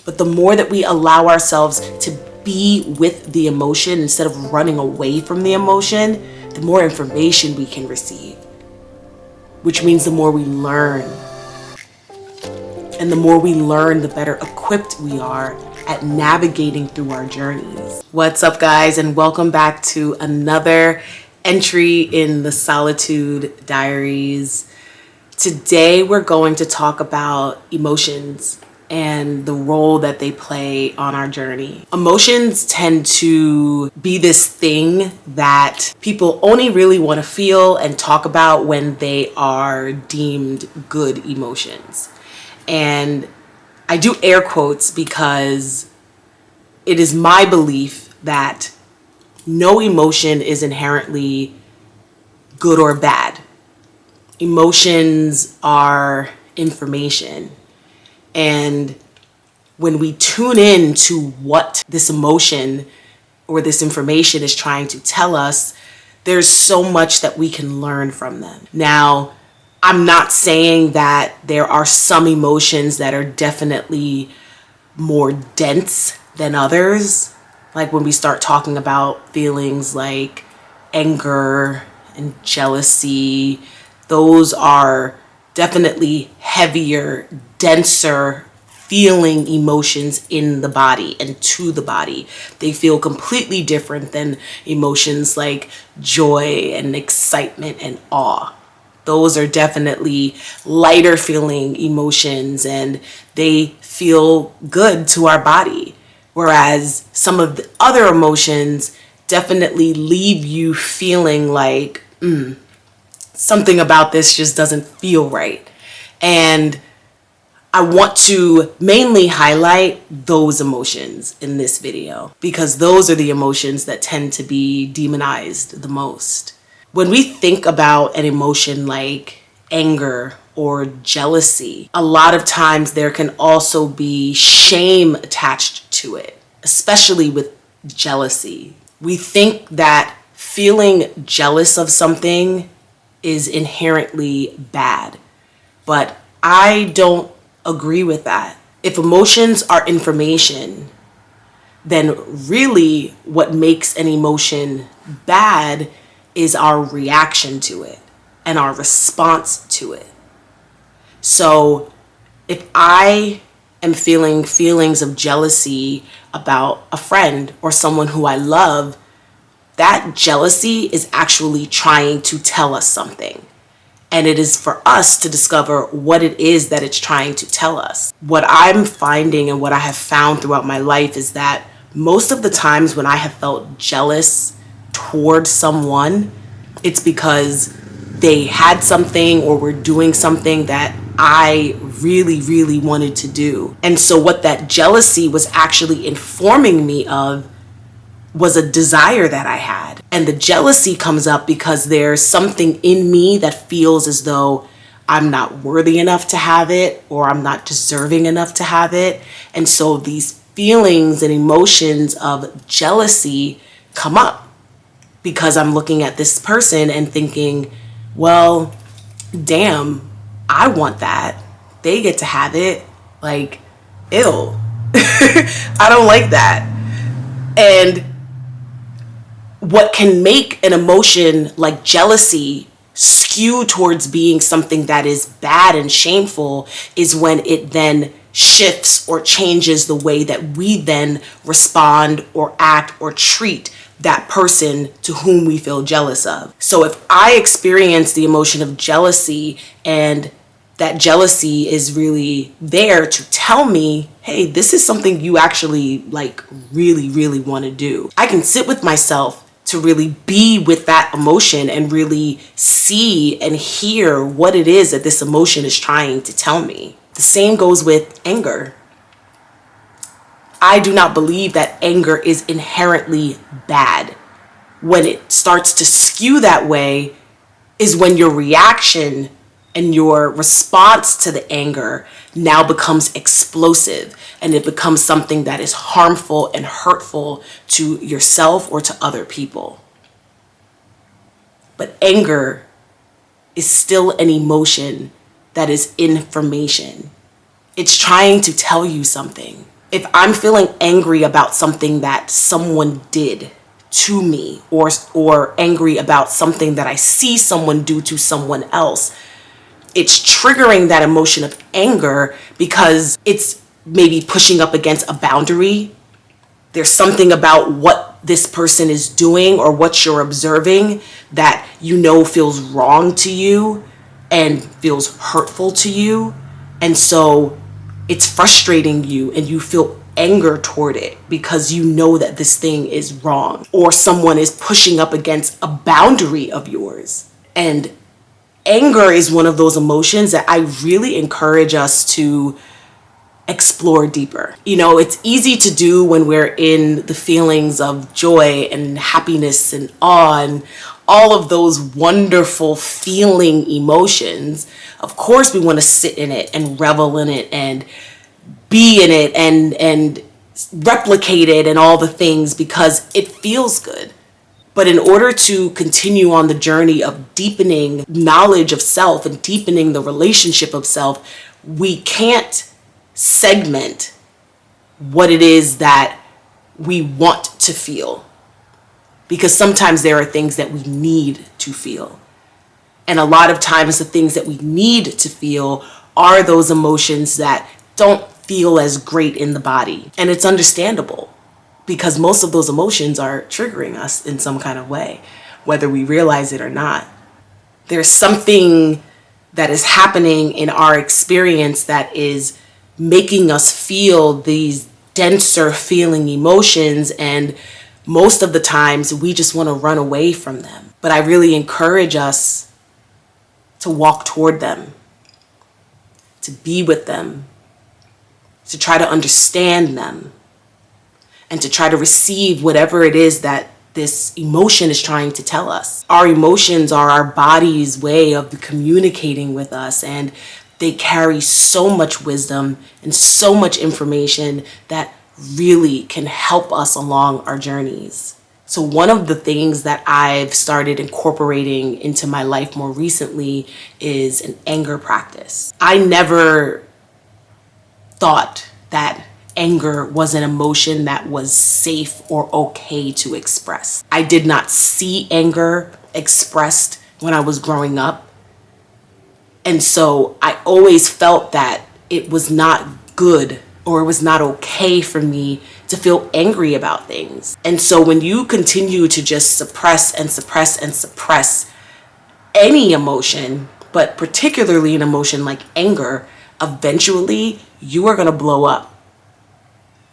But the more that we allow ourselves to be with the emotion instead of running away from the emotion, the more information we can receive, which means the more we learn. And the more we learn, the better equipped we are at navigating through our journeys. What's up, guys, and welcome back to another entry in the Solitude Diaries. Today, we're going to talk about emotions and the role that they play on our journey. Emotions tend to be this thing that people only really want to feel and talk about when they are deemed good emotions. And I do air quotes because it is my belief that no emotion is inherently good or bad. Emotions are information. And when we tune in to what this emotion or this information is trying to tell us, there's so much that we can learn from them. Now, I'm not saying that there are some emotions that are definitely more dense than others. Like when we start talking about feelings like anger and jealousy, those are definitely heavier, denser feeling emotions in the body and to the body. They feel completely different than emotions like joy and excitement and awe. Those are definitely lighter feeling emotions and they feel good to our body. Whereas some of the other emotions definitely leave you feeling like, something about this just doesn't feel right. And I want to mainly highlight those emotions in this video because those are the emotions that tend to be demonized the most. When we think about an emotion like anger or jealousy, a lot of times there can also be shame attached to it, especially with jealousy. We think that feeling jealous of something is inherently bad, but I don't agree with that. If emotions are information, then really what makes an emotion bad is our reaction to it and our response to it. So if I am feeling feelings of jealousy about a friend or someone who I love, that jealousy is actually trying to tell us something. And it is for us to discover what it is that it's trying to tell us. What I'm finding and what I have found throughout my life is that most of the times when I have felt jealous towards someone, it's because they had something or were doing something that I really, really wanted to do. And so what that jealousy was actually informing me of was a desire that I had. And the jealousy comes up because there's something in me that feels as though I'm not worthy enough to have it or I'm not deserving enough to have it. And so these feelings and emotions of jealousy come up because I'm looking at this person and thinking, well, damn, I want that. They get to have it. Like, ew. I don't like that. And what can make an emotion like jealousy skew towards being something that is bad and shameful is when it then shifts or changes the way that we then respond or act or treat that person to whom we feel jealous of. So if I experience the emotion of jealousy and that jealousy is really there to tell me, hey, this is something you actually like really, really want to do, I can sit with myself to really be with that emotion and really see and hear what it is that this emotion is trying to tell me. The same goes with anger. I do not believe that anger is inherently bad. When it starts to skew that way is when your reaction and your response to the anger now becomes explosive and it becomes something that is harmful and hurtful to yourself or to other people. But anger is still an emotion that is information. It's trying to tell you something. If I'm feeling angry about something that someone did to me, or angry about something that I see someone do to someone else, it's triggering that emotion of anger because it's maybe pushing up against a boundary. There's something about what this person is doing or what you're observing that you know feels wrong to you and feels hurtful to you. And so it's frustrating you and you feel anger toward it because you know that this thing is wrong, or someone is pushing up against a boundary of yours. And anger is one of those emotions that I really encourage us to explore deeper. You know, it's easy to do when we're in the feelings of joy and happiness and awe and all of those wonderful feeling emotions. Of course, we want to sit in it and revel in it and be in it and replicate it and all the things because it feels good. But in order to continue on the journey of deepening knowledge of self and deepening the relationship of self, we can't segment what it is that we want to feel. Because sometimes there are things that we need to feel. And a lot of times the things that we need to feel are those emotions that don't feel as great in the body. And it's understandable because most of those emotions are triggering us in some kind of way, whether we realize it or not. There's something that is happening in our experience that is making us feel these denser feeling emotions, and most of the times we just want to run away from them. But I really encourage us to walk toward them, to be with them, to try to understand them, and to try to receive whatever it is that this emotion is trying to tell us. Our emotions are our body's way of communicating with us, and they carry so much wisdom and so much information that really can help us along our journeys. So one of the things that I've started incorporating into my life more recently is an anger practice. I never thought that anger was an emotion that was safe or okay to express. I did not see anger expressed when I was growing up. And so I always felt that it was not good or it was not okay for me to feel angry about things. And so when you continue to just suppress and suppress and suppress any emotion, but particularly an emotion like anger, eventually you are going to blow up.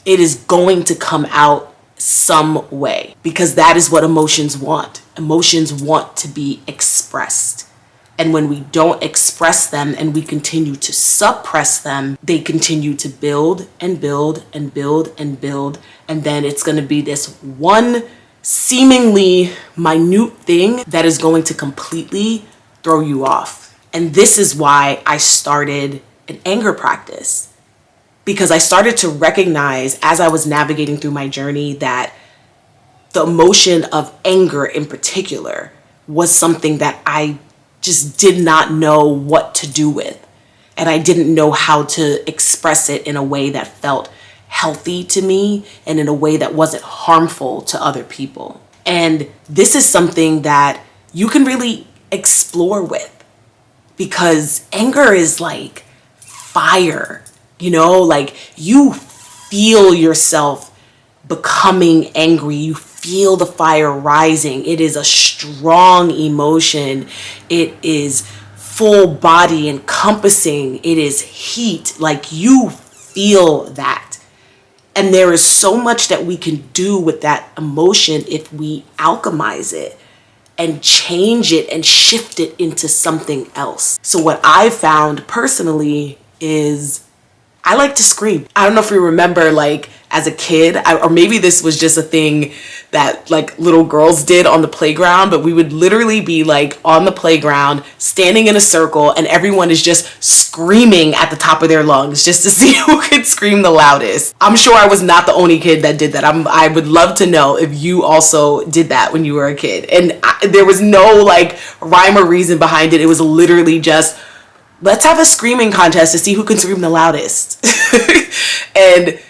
It is going to come out some way because that is what emotions want. Emotions want to be expressed. And when we don't express them and we continue to suppress them, they continue to build and build and build and build. And then it's going to be this one seemingly minute thing that is going to completely throw you off. And this is why I started an anger practice. Because I started to recognize as I was navigating through my journey that the emotion of anger in particular was something that I just did not know what to do with. And I didn't know how to express it in a way that felt healthy to me and in a way that wasn't harmful to other people. And this is something that you can really explore with because anger is like fire, you know, like you feel yourself becoming angry. You feel the fire rising. It is a strong emotion. It is full body encompassing. It is heat. Like you feel that. And there is so much that we can do with that emotion if we alchemize it and change it and shift it into something else. So what I found personally is I like to scream. I don't know if you remember, like as a kid, or maybe this was just a thing that like little girls did on the playground, but we would literally be like on the playground, standing in a circle, and everyone is just screaming at the top of their lungs just to see who could scream the loudest. I'm sure I was not the only kid that did that. I would love to know if you also did that when you were a kid. And there was no like rhyme or reason behind it. It was literally just, let's have a screaming contest to see who can scream the loudest. And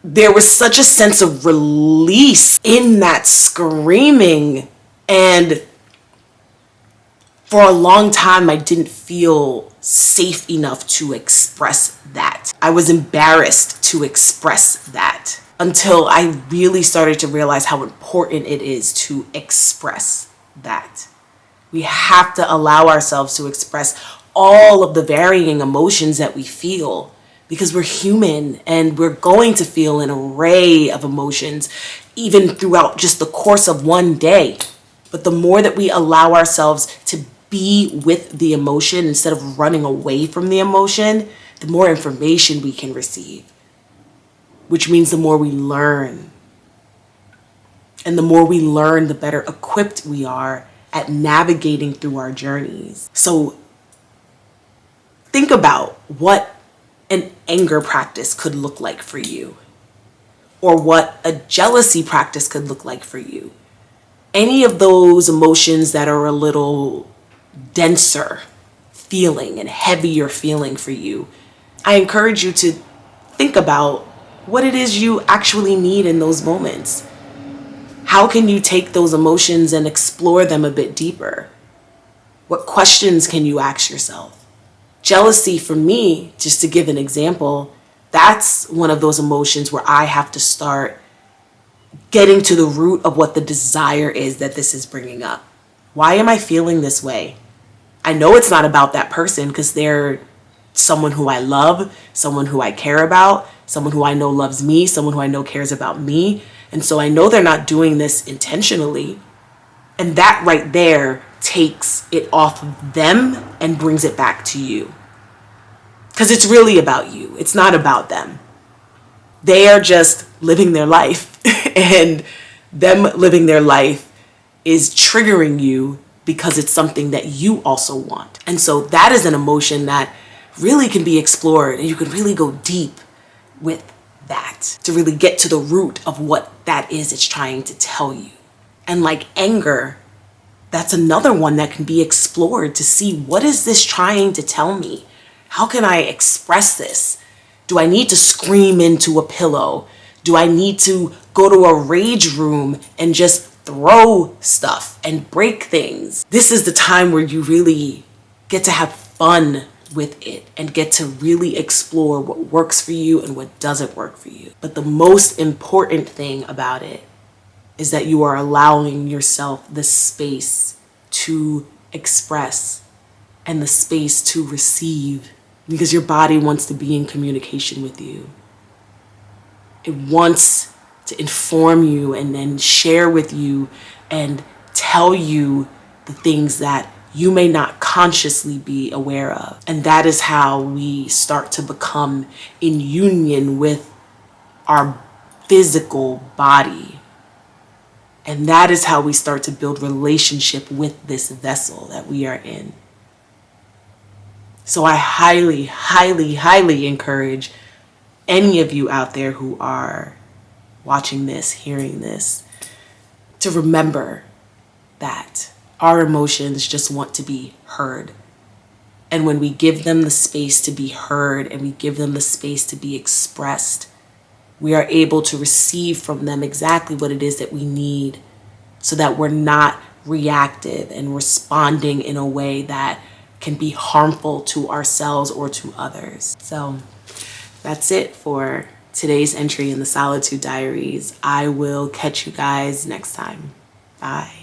there was such a sense of release in that screaming. And for a long time, I didn't feel safe enough to express that. I was embarrassed to express that until I really started to realize how important it is to express that. We have to allow ourselves to express all of the varying emotions that we feel, because we're human and we're going to feel an array of emotions even throughout just the course of one day. But the more that we allow ourselves to be with the emotion instead of running away from the emotion, the more information we can receive, which means the more we learn. And the more we learn, the better equipped we are at navigating through our journeys. So think about what an anger practice could look like for you, or what a jealousy practice could look like for you. Any of those emotions that are a little denser feeling and heavier feeling for you, I encourage you to think about what it is you actually need in those moments. How can you take those emotions and explore them a bit deeper? What questions can you ask yourself? Jealousy, for me, just to give an example, that's one of those emotions where I have to start getting to the root of what the desire is that this is bringing up. Why am I feeling this way? I know it's not about that person because they're someone who I love, someone who I care about, someone who I know loves me, someone who I know cares about me. And so I know they're not doing this intentionally. And that right there takes it off of them and brings it back to you. Because it's really about you. It's not about them. They are just living their life. And them living their life is triggering you because it's something that you also want. And so that is an emotion that really can be explored, and you can really go deep with that to really get to the root of what that is it's trying to tell you. And like anger, that's another one that can be explored to see, what is this trying to tell me? How can I express this? Do I need to scream into a pillow? Do I need to go to a rage room and just throw stuff and break things? This is the time where you really get to have fun with it and get to really explore what works for you and what doesn't work for you. But the most important thing about it is that you are allowing yourself the space to express and the space to receive, because your body wants to be in communication with you. It wants to inform you and then share with you and tell you the things that you may not consciously be aware of. And that is how we start to become in union with our physical body. And that is how we start to build relationship with this vessel that we are in. So I highly, highly, highly encourage any of you out there who are watching this, hearing this, to remember that our emotions just want to be heard. And when we give them the space to be heard and we give them the space to be expressed, we are able to receive from them exactly what it is that we need, so that we're not reactive and responding in a way that can be harmful to ourselves or to others. So that's it for today's entry in the Solitude Diaries. I will catch you guys next time. Bye.